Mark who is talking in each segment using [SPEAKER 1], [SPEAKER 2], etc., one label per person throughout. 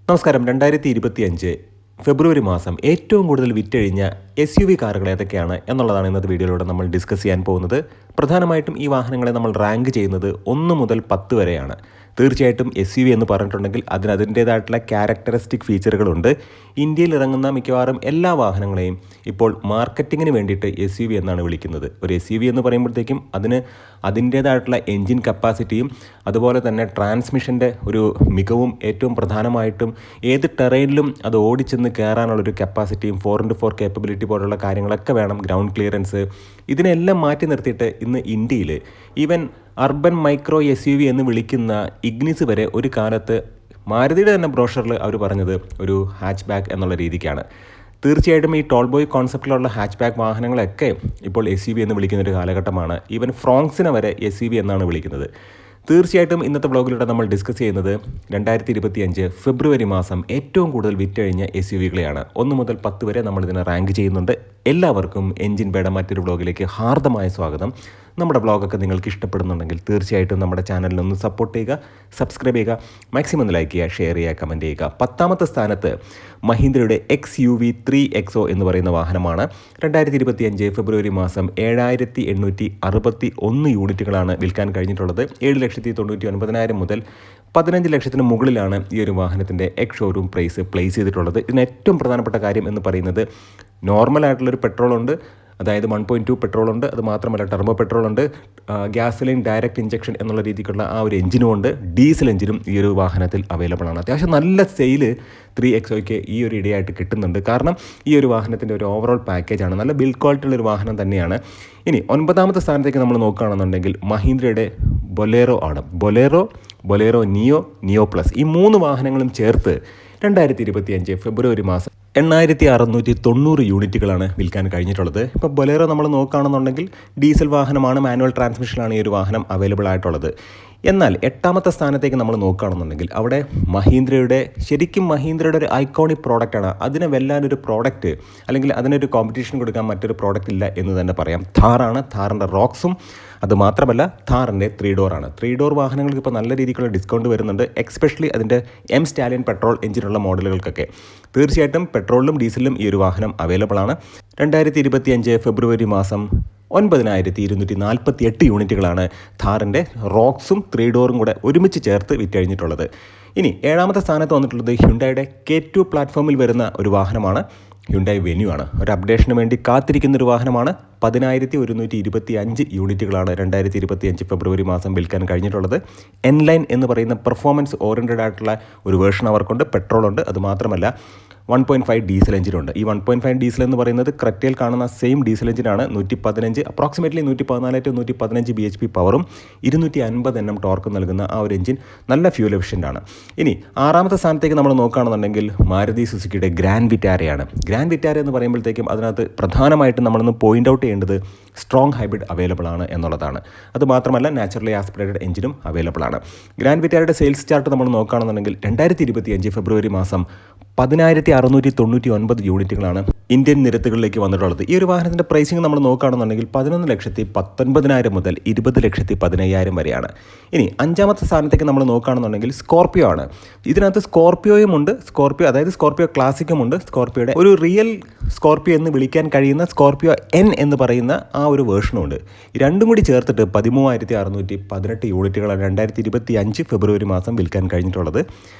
[SPEAKER 1] നമസ്കാരം. 2025 ഫെബ്രുവരി മാസം ഏറ്റവും കൂടുതൽ വിറ്റഴിഞ്ഞ SUV കാറുകൾ ഏതൊക്കെയാണ് എന്നുള്ളതാണ് ഇന്നത്തെ വീഡിയോയിലൂടെ നമ്മൾ ഡിസ്കസ് ചെയ്യാൻ പോകുന്നത്. പ്രധാനമായിട്ടും ഈ വാഹനങ്ങളെ നമ്മൾ റാങ്ക് ചെയ്യുന്നത് 1 മുതൽ 10 വരെയാണ്. തീർച്ചയായിട്ടും SUV എന്ന് പറഞ്ഞിട്ടുണ്ടെങ്കിൽ അതിൻ്റേതായിട്ടുള്ള ക്യാരക്ടറിസ്റ്റിക് ഫീച്ചറുകളുണ്ട്. ഇന്ത്യയിൽ ഇറങ്ങുന്ന മിക്കവാറും എല്ലാ വാഹനങ്ങളെയും ഇപ്പോൾ മാർക്കറ്റിങ്ങിന് വേണ്ടിയിട്ട് SUV എന്നാണ് വിളിക്കുന്നത്. ഒരു SUV എന്ന് പറയുമ്പോഴത്തേക്കും അതിൻ്റേതായിട്ടുള്ള എൻജിൻ കപ്പാസിറ്റിയും അതുപോലെ തന്നെ ട്രാൻസ്മിഷൻ്റെ ഒരു മികവും ഏറ്റവും പ്രധാനമായിട്ടും ഏത് ടെറൈനിലും അത് ഓടിച്ചെന്ന് കയറാനുള്ളൊരു കപ്പാസിറ്റിയും 4x4 കേപ്പബിലിറ്റി പോലുള്ള കാര്യങ്ങളൊക്കെ വേണം, ഗ്രൗണ്ട് ക്ലിയറൻസ്, ഇതിനെല്ലാം മാറ്റി നിർത്തിയിട്ട് ഇന്ന് ഇന്ത്യയിൽ ഈവൻ അർബൻ മൈക്രോ SUV എന്ന് വിളിക്കുന്ന ഇഗ്നിസ് വരെ ഒരു കാലത്ത് മാരുതിയുടെ തന്നെ ബ്രോഷറിൽ അവർ പറഞ്ഞത് ഒരു ഹാച്ച് ബാക്ക് എന്നുള്ള രീതിക്കാണ്. തീർച്ചയായിട്ടും ഈ ടോൾ ബോയ് കോൺസെപ്റ്റിലുള്ള ഹാച്ച് ബാക്ക് വാഹനങ്ങളൊക്കെ ഇപ്പോൾ SUV എന്ന് വിളിക്കുന്നൊരു കാലഘട്ടമാണ്. ഈവൻ ഫ്രോങ്സിനെ വരെ SUV എന്നാണ് വിളിക്കുന്നത്. തീർച്ചയായിട്ടും ഇന്നത്തെ വ്ളോഗിലൂടെ നമ്മൾ ഡിസ്കസ് ചെയ്യുന്നത് 2025 ഫെബ്രുവരി മാസം ഏറ്റവും കൂടുതൽ വിറ്റഴിഞ്ഞ SUVകളെയാണ്. 1 മുതൽ 10 വരെ നമ്മളിതിനെ റാങ്ക് ചെയ്യുന്നുണ്ട്. എല്ലാവർക്കും എൻജിൻ ബേയുടെ മറ്റൊരു വ്ളോഗിലേക്ക് ഹാർദമായ സ്വാഗതം. നമ്മുടെ വ്ളോഗൊക്കെ നിങ്ങൾക്ക് ഇഷ്ടപ്പെടുന്നുണ്ടെങ്കിൽ തീർച്ചയായിട്ടും നമ്മുടെ ചാനലിനൊന്ന് സപ്പോർട്ട് ചെയ്യുക, സബ്സ്ക്രൈബ് ചെയ്യുക, മാക്സിമം ലൈക്ക് ചെയ്യുക, ഷെയർ ചെയ്യുക, കമൻറ്റ് ചെയ്യുക. 10ാമത്തെ സ്ഥാനത്ത് മഹീന്ദ്രയുടെ XUV 3XO എന്ന് പറയുന്ന വാഹനമാണ്. 2025 ഫെബ്രുവരി മാസം 7,861 യൂണിറ്റുകളാണ് വിൽക്കാൻ കഴിഞ്ഞിട്ടുള്ളത്. 7,99,000 മുതൽ 15 ലക്ഷത്തിന് മുകളിലാണ് ഈ ഒരു വാഹനത്തിൻ്റെ എക്സ് ഷോറൂം പ്രൈസ് പ്ലേസ് ചെയ്തിട്ടുള്ളത്. ഇതിന് ഏറ്റവും പ്രധാനപ്പെട്ട കാര്യം എന്ന് പറയുന്നത് നോർമലായിട്ടുള്ളൊരു പെട്രോളുണ്ട്, അതായത് 1.2 പെട്രോളുണ്ട്, അത് മാത്രമല്ല ടർബോ പെട്രോളുണ്ട്, ഗ്യാസോലിൻ ഡയറക്റ്റ് ഇഞ്ചക്ഷൻ എന്നുള്ള രീതിക്കുള്ള ആ ഒരു എഞ്ചിനും ഉണ്ട്, ഡീസൽ എഞ്ചിനും ഈ ഒരു വാഹനത്തിൽ അവൈലബിൾ ആണ്. അത്യാവശ്യം നല്ല സെയില് 3XOയ്ക്ക് ഈ ഒരു ഇടയായിട്ട് കിട്ടുന്നുണ്ട്. കാരണം ഈ ഒരു വാഹനത്തിൻ്റെ ഒരു ഓവറോൾ പാക്കേജാണ്, നല്ല ബിൽഡ് ക്വാളിറ്റി ഉള്ളൊരു വാഹനം തന്നെയാണ്. ഇനി 9ാമത്തെ സ്ഥാനത്തേക്ക് നമ്മൾ നോക്കുകയാണെന്നുണ്ടെങ്കിൽ മഹീന്ദ്രയുടെ ബൊലേറോ ആണ്. ബൊലേറോ നിയോ പ്ലസ്, ഈ 3 വാഹനങ്ങളും ചേർത്ത് 2025 ഫെബ്രുവരി മാസം 8,690 യൂണിറ്റുകളാണ് വിൽക്കാൻ കഴിഞ്ഞിട്ടുള്ളത്. ഇപ്പോൾ ബൊലേറോ നമ്മൾ നോക്കുകയാണെന്നുണ്ടെങ്കിൽ ഡീസൽ വാഹനമാണ്, മാനുവൽ ട്രാൻസ്മിഷനാണ് ഈ ഒരു വാഹനം അവൈലബിൾ ആയിട്ടുള്ളത്. എന്നാൽ 8ാമത്തെ സ്ഥാനത്തേക്ക് നമ്മൾ നോക്കുകയാണെന്നുണ്ടെങ്കിൽ അവിടെ ശരിക്കും മഹീന്ദ്രയുടെ ഒരു ഐക്കോണിക് പ്രോഡക്റ്റാണ്. അതിനെ വെല്ലാനൊരു പ്രോഡക്റ്റ് അല്ലെങ്കിൽ അതിനൊരു കോമ്പറ്റീഷൻ കൊടുക്കാൻ മറ്റൊരു പ്രോഡക്റ്റ് ഇല്ല എന്ന് തന്നെ പറയാം. ഥാറാണ്. ഥാറിൻ്റെ റോക്സും, അതുമാത്രമല്ല ഥാറിൻ്റെ 3 ഡോറാണ്. 3 ഡോർ വാഹനങ്ങൾക്ക് ഇപ്പോൾ നല്ല രീതിക്കുള്ള ഡിസ്കൗണ്ട് വരുന്നുണ്ട്, എക്സ്പെഷ്യലി അതിൻ്റെ സ്റ്റാലിയൻ പെട്രോൾ എഞ്ചിനുള്ള മോഡലുകൾക്കൊക്കെ. തീർച്ചയായിട്ടും പെട്രോളിലും ഡീസലിലും ഈ ഒരു വാഹനം അവൈലബിൾ ആണ്. 2025 ഫെബ്രുവരി മാസം 9,248 യൂണിറ്റുകളാണ് ഥാറിൻ്റെ റോക്സും 3 ഡോറും കൂടെ ഒരുമിച്ച് ചേർത്ത് വിറ്റഴിഞ്ഞിട്ടുള്ളത്. ഇനി 7ാമത്തെ സ്ഥാനത്ത് വന്നിട്ടുള്ളത് ഹ്യുണ്ടായുടെ K2 പ്ലാറ്റ്ഫോമിൽ വരുന്ന ഒരു വാഹനമാണ്. ഹ്യുണ്ടായി വെന്യൂ ആണ്. ഒരു അപ്ഡേഷന് വേണ്ടി കാത്തിരിക്കുന്നൊരു വാഹനമാണ്. 10,125 യൂണിറ്റുകളാണ് 2025 ഫെബ്രുവരി മാസം വിൽക്കാൻ കഴിഞ്ഞിട്ടുള്ളത്. എൻലൈൻ എന്ന് പറയുന്ന പെർഫോമൻസ് ഓറിയൻറ്റഡ് ആയിട്ടുള്ള ഒരു വേർഷൻ അവർക്കുണ്ട്. പെട്രോളുണ്ട്, അതുമാത്രമല്ല 1.5 ഡീസൽ എഞ്ചിനുണ്ട്. ഈ 1.5 ഡീസൽ എന്ന് പറയുന്നത് ക്രെറ്റയിൽ കാണുന്ന സെയിം ഡീസൽ എഞ്ചിനാണ്. 115 അപ്രോക്സിമേറ്റ്ലി 114-115 BHP പവറും 250 Nm ടോർക്കും നൽകുന്ന ആ ഒരു എഞ്ചിൻ നല്ല ഫ്യൂൽ എഫിഷ്യൻ്റ് ആണ്. ഇനി 6ാമത്തെ സ്ഥാനത്തേക്ക് നമ്മൾ നോക്കുകയാണെന്നുണ്ടെങ്കിൽ മാരുതി സുസുക്കിയുടെ ഗ്രാൻഡ് വിറ്റാരയാണ്. ഗ്രാൻഡ് വിറ്റാര എന്ന് പറയുമ്പോഴത്തേക്കും അതിനകത്ത് പ്രധാനമായിട്ടും നമ്മളൊന്ന് പോയിൻ്റ് ഔട്ട് ചെയ്യേണ്ടത് സ്ട്രോങ് ഹൈബ്രിഡ് അവൈലബിൾ ആണ് എന്നുള്ളതാണ്. അതുമാത്രമല്ല നാച്ചുറലി ആസ്പിറേറ്റഡ് എഞ്ചിനും അവൈലബിൾ ആണ്. ഗ്രാൻഡ് വിറ്റാരയുടെ സെയിൽസ് ചാർട്ട് നമ്മൾ നോക്കുകയാണെന്നുണ്ടെങ്കിൽ 2025 ഫെബ്രുവരി മാസം 10,699 യൂണിറ്റുകളാണ് ഇന്ത്യൻ നിരത്തുകളിലേക്ക് വന്നിട്ടുള്ളത്. ഈ ഒരു വാഹനത്തിൻ്റെ പ്രൈസിങ് നമ്മൾ നോക്കുകയാണെന്നുണ്ടെങ്കിൽ 11,19,000 മുതൽ 20,15,000 വരെയാണ്. ഇനി 5ാമത്തെ സ്ഥാനത്തേക്ക് നമ്മൾ നോക്കുകയാണെന്നുണ്ടെങ്കിൽ സ്കോർപ്പിയോ ആണ്. ഇതിനകത്ത് സ്കോർപ്പിയോയും ഉണ്ട്, സ്കോർപ്പിയോ ക്ലാസിക്കും ഉണ്ട്. സ്കോർപ്പിയോയുടെ ഒരു റിയൽ സ്കോർപ്പിയോ എന്ന് വിളിക്കാൻ കഴിയുന്ന സ്കോർപ്പിയോ N എന്ന് പറയുന്ന ആ ഒരു വേർഷനും ഉണ്ട്. ഈ രണ്ടും കൂടി ചേർത്തിട്ട് 13,618 യൂണിറ്റുകളാണ് 2025 ഫെബ്രുവരി മാസം വിൽക്കാൻ കഴിഞ്ഞിട്ടുള്ളത്.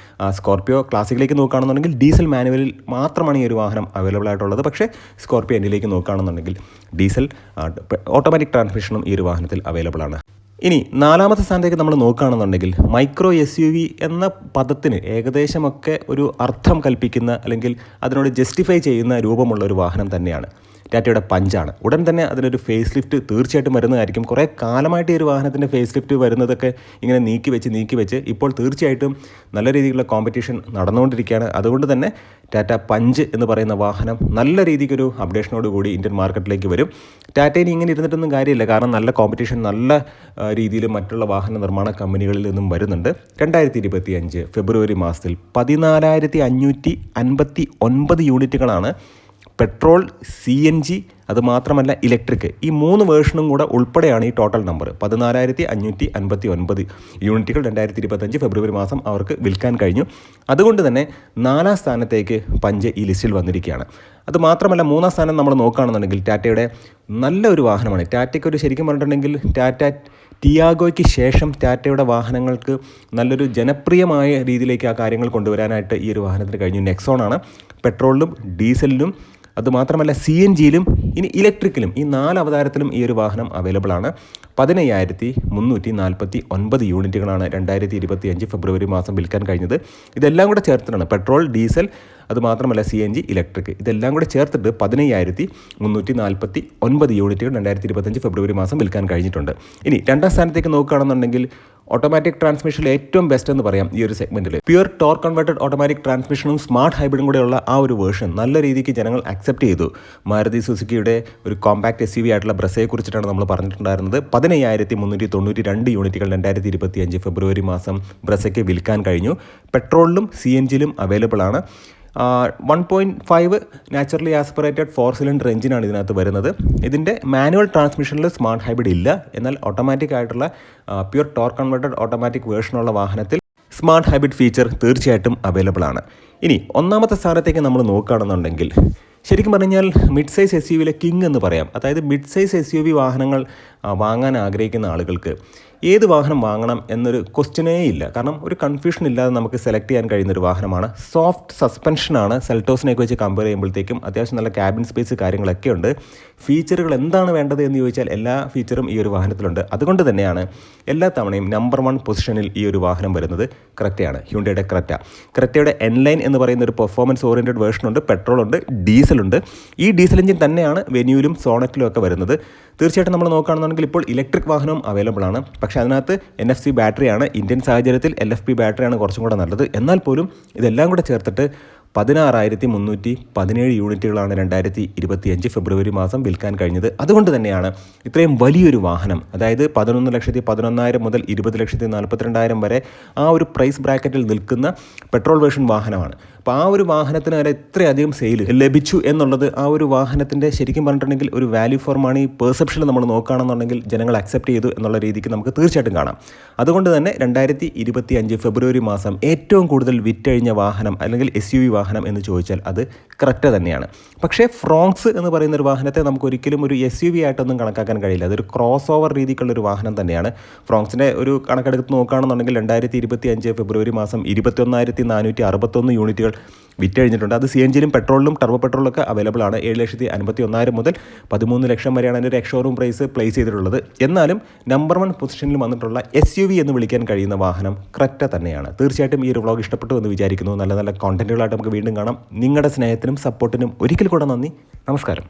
[SPEAKER 1] സ്കോർപ്പിയോ ക്ലാസിക്കിലേക്ക് നോക്കുകയാണെന്നുണ്ടെങ്കിൽ ഡീസൽ മാനുവലിൽ മാത്രമാണ് ഈ ഒരു വാഹനം അവൈലബിൾ ആയിട്ടുള്ളത്. പക്ഷേ സ്കോർപ്പിയോ എന്നിലേക്ക് നോക്കുകയാണെന്നുണ്ടെങ്കിൽ ഡീസൽ ഓട്ടോമാറ്റിക് ട്രാൻസ്മിഷനും ഈ ഒരു വാഹനത്തിൽ അവൈലബിൾ ആണ്. ഇനി 4ാമത്തെ സ്ഥാനത്തേക്ക് നമ്മൾ നോക്കുകയാണെന്നുണ്ടെങ്കിൽ മൈക്രോ SUV എന്ന പദത്തിന് ഏകദേശമൊക്കെ ഒരു അർത്ഥം കൽപ്പിക്കുന്ന അല്ലെങ്കിൽ അതിനോട് ജസ്റ്റിഫൈ ചെയ്യുന്ന രൂപമുള്ള ഒരു വാഹനം തന്നെയാണ്. ടാറ്റയുടെ പഞ്ചാണ്. ഉടൻ തന്നെ അതിനൊരു ഫേസ് ലിഫ്റ്റ് തീർച്ചയായിട്ടും വരുന്നതായിരിക്കും. കുറേ കാലമായിട്ട് ഈ ഒരു വാഹനത്തിൻ്റെ ഫേസ് ലിഫ്റ്റ് വരുന്നതൊക്കെ ഇങ്ങനെ നീക്കി വെച്ച് ഇപ്പോൾ തീർച്ചയായിട്ടും നല്ല രീതിയിലുള്ള കോമ്പറ്റീഷൻ നടന്നുകൊണ്ടിരിക്കുകയാണ്. അതുകൊണ്ട് തന്നെ ടാറ്റ പഞ്ച് എന്ന് പറയുന്ന വാഹനം നല്ല രീതിക്കൊരു അപ്ഡേഷനോട് കൂടി ഇന്ത്യൻ മാർക്കറ്റിലേക്ക് വരും. ടാറ്റയിൽ ഇങ്ങനെ ഇരുന്നിട്ടൊന്നും കാര്യമില്ല, കാരണം നല്ല കോമ്പറ്റീഷൻ നല്ല രീതിയിൽ മറ്റുള്ള വാഹന നിർമ്മാണ കമ്പനികളിൽ നിന്നും വരുന്നുണ്ട്. 2025 ഫെബ്രുവരി മാസത്തിൽ 14,559 യൂണിറ്റുകളാണ് പെട്രോൾ, CNG അതുമാത്രമല്ല ഇലക്ട്രിക്, ഈ 3 വേർഷനും കൂടെ ഉൾപ്പെടെയാണ് ഈ ടോട്ടൽ നമ്പർ. 14,559 യൂണിറ്റുകൾ 2025 ഫെബ്രുവരി മാസം അവർക്ക് വിൽക്കാൻ കഴിഞ്ഞു. അതുകൊണ്ട് തന്നെ 4ാം സ്ഥാനത്തേക്ക് പഞ്ച് ഈ ലിസ്റ്റിൽ വന്നിരിക്കുകയാണ്. അതുമാത്രമല്ല 3ാം സ്ഥാനം നമ്മൾ നോക്കുകയാണെന്നുണ്ടെങ്കിൽ ടാറ്റയുടെ നല്ലൊരു വാഹനമാണ്. ടാറ്റയ്ക്കൊരു ശരിക്കും പറഞ്ഞിട്ടുണ്ടെങ്കിൽ ടാറ്റ ടിയാഗോയ്ക്ക് ശേഷം ടാറ്റയുടെ വാഹനങ്ങൾക്ക് നല്ലൊരു ജനപ്രിയമായ രീതിയിലേക്ക് ആ കാര്യങ്ങൾ കൊണ്ടുവരാനായിട്ട് ഈ ഒരു വാഹനത്തിന് കഴിഞ്ഞു. നെക്സോണാണ്. പെട്രോളിലും ഡീസലിലും അതുമാത്രമല്ല CNGയിലും ഇനി ഇലക്ട്രിക്കലും ഈ 4 അവതാരത്തിലും ഈ ഒരു വാഹനം അവൈലബിൾ ആണ്. 15,349 യൂണിറ്റുകളാണ് 2025 ഫെബ്രുവരി മാസം വിൽക്കാൻ കഴിഞ്ഞത്. ഇതെല്ലാം കൂടെ ചേർത്തിട്ടാണ് പെട്രോൾ, ഡീസൽ, അതുമാത്രമല്ല CNG, ഇലക്ട്രിക് ഇതെല്ലാം കൂടെ ചേർത്തിട്ട് 15,349 യൂണിറ്റുകൾ 2025 ഫെബ്രുവരി മാസം വിൽക്കാൻ കഴിഞ്ഞിട്ടുണ്ട്. ഇനി 2ാം സ്ഥാനത്തേക്ക് നോക്കുകയാണെന്നുണ്ടെങ്കിൽ ഓട്ടോമാറ്റിക് ട്രാൻസ്മിഷനിൽ ഏറ്റവും ബെസ്റ്റ് എന്ന് പറയാം ഈ ഒരു സെഗ്മെൻറ്റിൽ. പ്യുവർ ടോർക്ക് കൺവേർട്ടഡ് ഓട്ടോമാറ്റിക് ട്രാൻസ്മിഷനും സ്മാർട്ട് ഹൈബ്രിഡും കൂടെയുള്ള ആ ഒരു വേർഷൻ നല്ല രീതിക്ക് ജനങ്ങൾ അക്സെപ്റ്റ് ചെയ്തു. മാരുതി സുസുക്കിയുടെ ഒരു കോമ്പാക്ട് SUV ആയിട്ടുള്ള ബ്രസയെ കുറിച്ചിട്ടാണ് നമ്മൾ പറഞ്ഞിട്ടുണ്ടായിരുന്നത്. 15,392 യൂണിറ്റുകൾ 2025 ഫെബ്രുവരി മാസം ബ്രസയ്ക്ക് വിൽക്കാൻ കഴിഞ്ഞു. പെട്രോളിലും CNGയിലും അവൈലബിൾ ആണ്. 1.5 നാച്ചുറലി ആസ്പിറേറ്റഡ് 4 സിലിണ്ടർ എഞ്ചിനാണ് ഇതിനകത്ത് വരുന്നത്. ഇതിൻ്റെ മാനുവൽ ട്രാൻസ്മിഷനിൽ സ്മാർട്ട് ഹൈബ്രിഡ് ഇല്ല. എന്നാൽ ഓട്ടോമാറ്റിക് ആയിട്ടുള്ള പ്യുവർ ടോർക്ക് കൺവേർട്ടഡ് ഓട്ടോമാറ്റിക് വേർഷനുള്ള വാഹനത്തിൽ സ്മാർട്ട് ഹൈബ്രിഡ് ഫീച്ചർ തീർച്ചയായിട്ടും അവൈലബിൾ ആണ്. ഇനി 1ാമത്തെ സ്ഥാനത്തേക്ക് നമ്മൾ നോക്കുകയാണെന്നുണ്ടെങ്കിൽ ശരിക്കും പറഞ്ഞാൽ മിഡ് സൈസ് SUVയിലെ കിങ് എന്ന് പറയാം. അതായത് മിഡ് സൈസ് SUV വാഹനങ്ങൾ വാങ്ങാൻ ആഗ്രഹിക്കുന്ന ആളുകൾക്ക് ഏത് വാഹനം വാങ്ങണം എന്നൊരു ക്വസ്റ്റ്യനേ ഇല്ല. കാരണം ഒരു കൺഫ്യൂഷൻ ഇല്ലാതെ നമുക്ക് സെലക്ട് ചെയ്യാൻ കഴിയുന്നൊരു വാഹനമാണ്. സോഫ്റ്റ് സസ്പെൻഷനാണ്. സെൽറ്റോസിനെയൊക്കെ വെച്ച് കമ്പയർ ചെയ്യുമ്പോഴത്തേക്കും അത്യാവശ്യം നല്ല ക്യാബിൻ സ്പേസ് കാര്യങ്ങളൊക്കെ ഉണ്ട്. ഫീച്ചറുകൾ എന്താണ് വേണ്ടത് എന്ന് ചോദിച്ചാൽ എല്ലാ ഫീച്ചറും ഈ ഒരു വാഹനത്തിലുണ്ട്. അതുകൊണ്ട് തന്നെയാണ് എല്ലാ തവണയും നമ്പർ 1 പൊസിഷനിൽ ഈ ഒരു വാഹനം വരുന്നത്. ക്രെറ്റയാണ്, ഹ്യുണ്ടായുടെ ക്രെറ്റയുടെ N-Line എന്ന് പറയുന്ന ഒരു പെർഫോമൻസ് ഓറിയൻറ്റഡ് വേർഷനുണ്ട്. പെട്രോളുണ്ട്, ഡീസലുണ്ട്. ഈ ഡീസൽ എഞ്ചിൻ തന്നെയാണ് വെന്യൂലും സോണറ്റിലും ഒക്കെ വരുന്നത്. തീർച്ചയായിട്ടും നമ്മൾ നോക്കുകയാണെന്നുണ്ടെങ്കിൽ ഇപ്പോൾ ഇലക്ട്രിക് വാഹനവും അവൈലബിൾ ആണ്. പക്ഷേ അതിനകത്ത് NFC ബാറ്ററിയാണ്. ഇന്ത്യൻ സാഹചര്യത്തിൽ LFP ബാറ്ററിയാണ് കുറച്ചും കൂടെ നല്ലത്. എന്നാൽ പോലും ഇതെല്ലാം കൂടെ ചേർത്തിട്ട് 16,317 യൂണിറ്റുകളാണ് 2025 ഫെബ്രുവരി മാസം വിൽക്കാൻ കഴിഞ്ഞത്. അതുകൊണ്ട് തന്നെയാണ് ഇത്രയും വലിയൊരു വാഹനം, അതായത് 11,11,000 മുതൽ 20,42,000 വരെ ആ ഒരു പ്രൈസ് ബ്രാക്കറ്റിൽ നിൽക്കുന്ന പെട്രോൾ വേർഷൻ വാഹനമാണ്. അപ്പോൾ ആ ഒരു വാഹനത്തിന് വരെ ഇത്രയധികം സെയിൽ ലഭിച്ചു എന്നുള്ളത് ആ ഒരു വാഹനത്തിൻ്റെ ശരിക്കും പറഞ്ഞിട്ടുണ്ടെങ്കിൽ ഒരു വാല്യൂ ഫോർ മണി പെർസെപ്ഷനിൽ നമ്മൾ നോക്കുകയാണെന്നുണ്ടെങ്കിൽ ജനങ്ങൾ അക്സെപ്റ്റ് ചെയ്തു എന്നുള്ള രീതിക്ക് നമുക്ക് തീർച്ചയായിട്ടും കാണാം. അതുകൊണ്ട് തന്നെ 2025 ഫെബ്രുവരി മാസം ഏറ്റവും കൂടുതൽ വിറ്റഴിഞ്ഞ വാഹനം അല്ലെങ്കിൽ SUV വാഹനം എന്ന് ചോദിച്ചാൽ അത് ക്രെറ്റ തന്നെയാണ്. പക്ഷേ ഫ്രോങ്സ് എന്ന് പറയുന്ന ഒരു വാഹനത്തെ നമുക്ക് ഒരിക്കലും ഒരു SUV ആയിട്ടൊന്നും കണക്കാക്കാൻ കഴിയില്ല. അതൊരു ക്രോസ് ഓവർ രീതിക്കുള്ളൊരു വാഹനം തന്നെയാണ്. ഫ്രോങ്സിൻ്റെ ഒരു കണക്കെടുത്ത് നോക്കുകയാണെന്നുണ്ടെങ്കിൽ 2025 ഫെബ്രുവരി മാസം 21,461 യൂണിറ്റുകൾ വിറ്റഴിഞ്ഞിട്ടുണ്ട്. അത് CNGയിലും പെട്രോളിലും ടർബോ പെട്രോളിലൊക്കെ അവൈലബിൾ ആണ്. 7,51,000 മുതൽ 13 ലക്ഷം വരെയാണ് അതിൻ്റെ ഒരു എക്സ്ഷോറൂം പ്രൈസ് പ്ലേസ് ചെയ്തിട്ടുള്ളത്. എന്നാലും നമ്പർ 1 പൊസിഷനിൽ വന്നിട്ടുള്ള SUV എന്ന് വിളിക്കാൻ കഴിയുന്ന വാഹനം ക്രെറ്റ തന്നെയാണ്. തീർച്ചയായിട്ടും ഈ ഒരു വ്ളോഗ് ഇഷ്ടപ്പെട്ടു എന്ന് വിചാരിക്കുന്നു. നല്ല നല്ല കോണ്ടന്റുകളായിട്ട് നമുക്ക് വീണ്ടും കാണാം. നിങ്ങളുടെ സ്നേഹത്തിനും സപ്പോർട്ടിനും ഒരിക്കൽ കൂടെ നന്ദി. നമസ്കാരം.